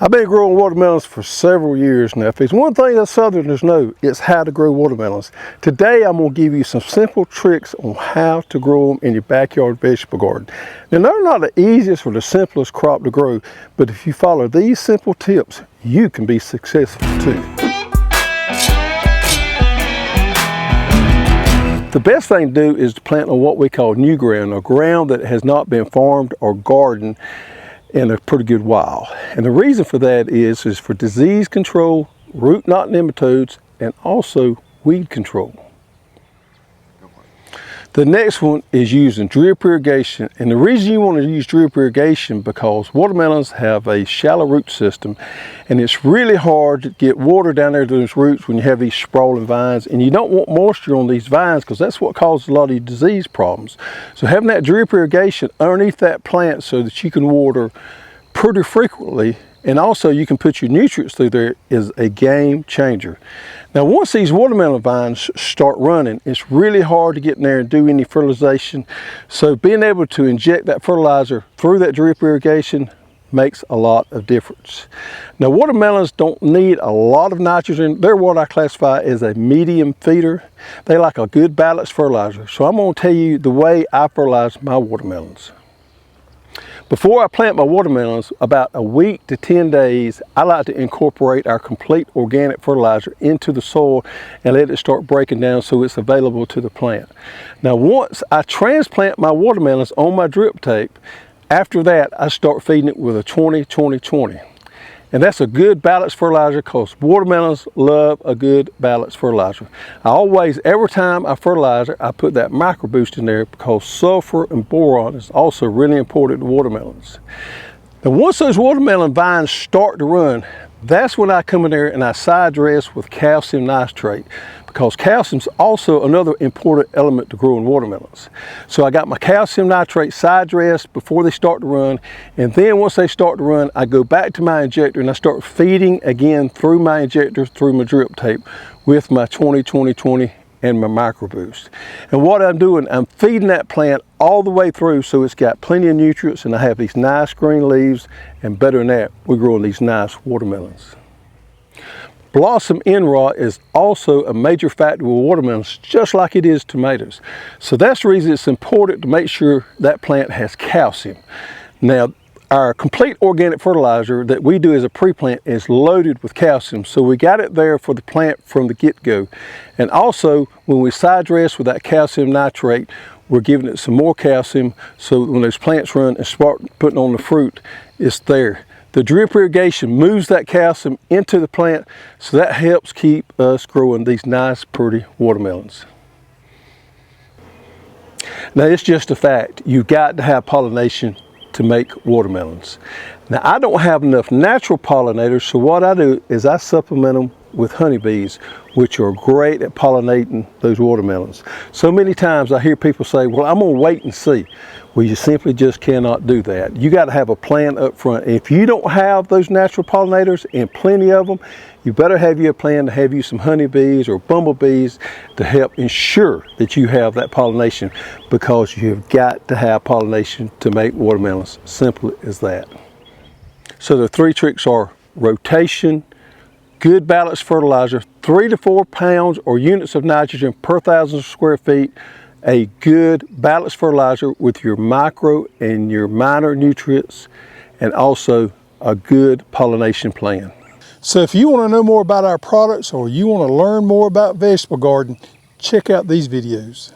I've been growing watermelons for several years now. If there's one thing that Southerners know, it's how to grow watermelons. Today I'm going to give you some simple tricks on how to grow them in your backyard vegetable garden. Now they're not the easiest or the simplest crop to grow, but if you follow these simple tips, you can be successful too. The best thing to do is to plant on what we call new ground, or ground that has not been farmed or gardened in a pretty good while. And the reason for that is for disease control, root knot nematodes, and also weed control. The next one is using drip irrigation. And the reason you want to use drip irrigation because watermelons have a shallow root system, and it's really hard to get water down there to those roots when you have these sprawling vines, and you don't want moisture on these vines because that's what causes a lot of these disease problems. So having that drip irrigation underneath that plant so that you can water pretty frequently, and also you can put your nutrients through there, is a game changer. Now once these watermelon vines start running, it's really hard to get in there and do any fertilization. So being able to inject that fertilizer through that drip irrigation makes a lot of difference. Now watermelons don't need a lot of nitrogen. They're what I classify as a medium feeder. They like a good balanced fertilizer. So I'm going to tell you the way I fertilize my watermelons. Before I plant my watermelons, about a week to 10 days, I like to incorporate our complete organic fertilizer into the soil and let it start breaking down so it's available to the plant. Now once I transplant my watermelons on my drip tape, after that I start feeding it with a 20-20-20. And that's a good balanced fertilizer because watermelons love a good balanced fertilizer. I always, every time I fertilize, I put that micro boost in there because sulfur and boron is also really important to watermelons. Now once those watermelon vines start to run, that's when I come in there and I side dress with calcium nitrate, because calcium is also another important element to growing watermelons. So I got my calcium nitrate side dressed before they start to run, and then once they start to run, I go back to my injector and I start feeding again through my injector, through my drip tape with my 20-20-20 and my micro boost. And what I'm doing, I'm feeding that plant all the way through so it's got plenty of nutrients, and I have these nice green leaves, and better than that, we're growing these nice watermelons. Blossom end rot is also a major factor with watermelons, just like it is tomatoes. So that's the reason it's important to make sure that plant has calcium. Now, our complete organic fertilizer that we do as a pre-plant is loaded with calcium, so we got it there for the plant from the get-go. And also, when we side dress with that calcium nitrate, we're giving it some more calcium, so when those plants run and start putting on the fruit, it's there. The drip irrigation moves that calcium into the plant, so that helps keep us growing these nice, pretty watermelons. Now it's just a fact, you've got to have pollination to make watermelons. Now I don't have enough natural pollinators, so what I do is I supplement them with honeybees, which are great at pollinating those watermelons. So many times I hear people say, well, I'm gonna wait and see. Well, you simply just cannot do that. You got to have a plan up front. If you don't have those natural pollinators, and plenty of them, you better have you a plan to have you some honeybees or bumblebees to help ensure that you have that pollination, because you've got to have pollination to make watermelons. Simple as that. So the three tricks are rotation, good balanced fertilizer, 3 to 4 pounds or units of nitrogen per 1,000 square feet, a good balanced fertilizer with your micro and your minor nutrients, and also a good pollination plan. So if you want to know more about our products, or you want to learn more about vegetable garden, check out these videos.